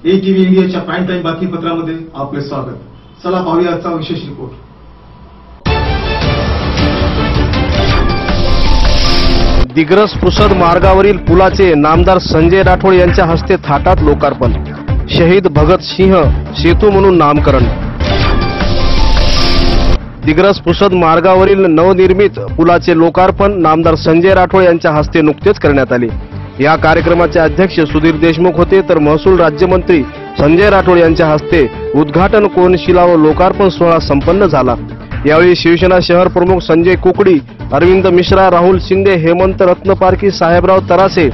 ATV इंडियाच्या prime time बातमीपत्रामध्ये आपले स्वागत। चला पाहूया आजचा विशेष रिपोर्ट। दिग्रस पुसद मार्गावरील पुलाचे नामदार संजय राठोड यांच्या हस्ते थाटात लोकार्पण। शहीद भगत सिंह सेतू म्हणून नामकरण। दिग्रस पुसद मार्गावरील नवनिर्मित पुलाचे लोकार्पण नामदार संजय राठोड यांच्या हस्ते नुकतेच करण्यात आले। या कार्यक्रमाचे अध्यक्ष सुधीर देशमुख होते, तर महसूल राज्यमंत्री संजय राठोड यांच्या हस्ते उद्घाटन, कोनशिला व लोकार्पण सोहळा संपन्न झाला। यावेळी शिवसेना शहर प्रमुख संजय कुकडी, अरविंद मिश्रा, राहुल शिंदे, हेमंत रत्नपारखी, साहेबराव तरासे,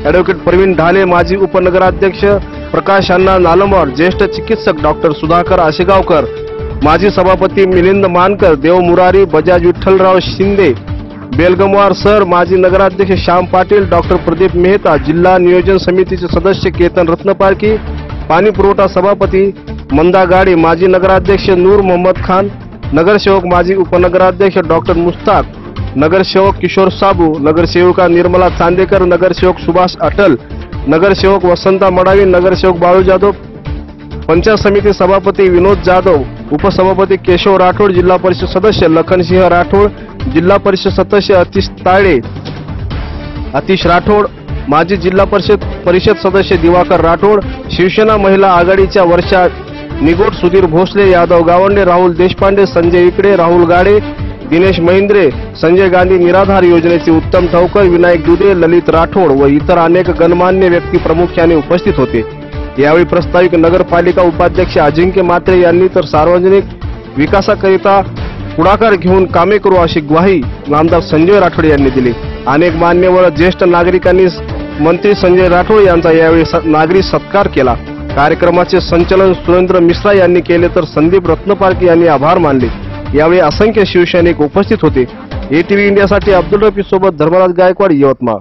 ॲडव्होकेट प्रवीण ढाले, माजी उपनगराध्यक्ष प्रकाश अण्णा नालंबर, ज्येष्ठ चिकित्सक डॉक्टर सुधाकर आशेगावकर, माजी सभापती मिलिंद मानकर, देव मुरारी, बजाज विठ्ठलराव शिंदे, बेलगमवार सर, माजी नगराध्यक्ष श्याम पाटील, डॉक्टर प्रदीप मेहता, जिल्हा नियोजन समितीचे सदस्य केतन रत्नपारखी, पाणी पुरवठा सभापती मंदा गाडी, माजी नगराध्यक्ष नूर मोहम्मद खान, नगरसेवक माजी उपनगराध्यक्ष डॉक्टर मुस्ताक, नगरसेवक किशोर साबू, नगरसेविका निर्मला चांदेकर, नगरसेवक सुभाष अटल, नगरसेवक वसंता मडावी, नगरसेवक बाळू जाधव, पंचायत समिती सभापती विनोद जाधव, उपसभापती केशव राठोड, जिल्हा परिषद सदस्य लखनसिंह राठोड, जिल्हा परिषद सदस्य अतिश राठोड, माजी जिल्हा परिषद सदस्य दिवाकर राठोड, शिवसेना महिला आघाडीच्या वर्षा निगोट, सुधीर भोसले, यादव गावंडे, राहुल देशपांडे, संजय इकडे, राहुल गाडे, दिनेश महिंद्रे, संजय गांधी निराधार योजनेचे उत्तम ठावकर, विनायक दुधे, ललित राठोड व इतर अनेक गणमान्य व्यक्ती प्रामुख्याने उपस्थित होते। यावेळी प्रस्तावित नगरपालिका उपाध्यक्ष अजिंक्य मात्रे यांनी तर सार्वजनिक विकासाकरिता पुढाकार घेऊन कामे करू अशी ग्वाही नामदार संजय राठोड यांनी दिली। अनेक मान्यवर ज्येष्ठ नागरिकांनी मंत्री संजय राठोड यांचा यावेळी नागरी सत्कार केला। कार्यक्रमाचे संचालन सुरेंद्र मिश्रा यांनी केले, तर संदीप रत्नपारखी यांनी आभार मानले। यावेळी असंख्य शिवसैनिक उपस्थित होते। ATV इंडियासाठी अब्दुल रफी सोबत धर्मराज गायकवाड, यवतमाळ।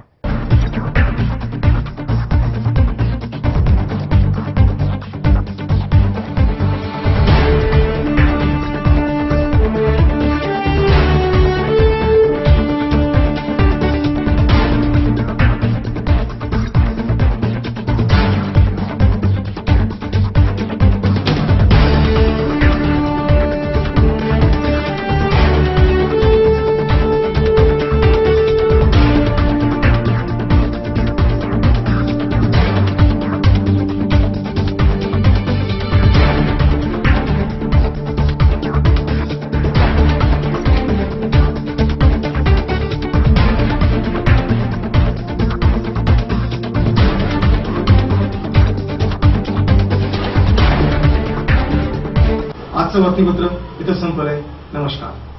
आजचं बातमीपत्र इथं संपलंय। नमस्कार।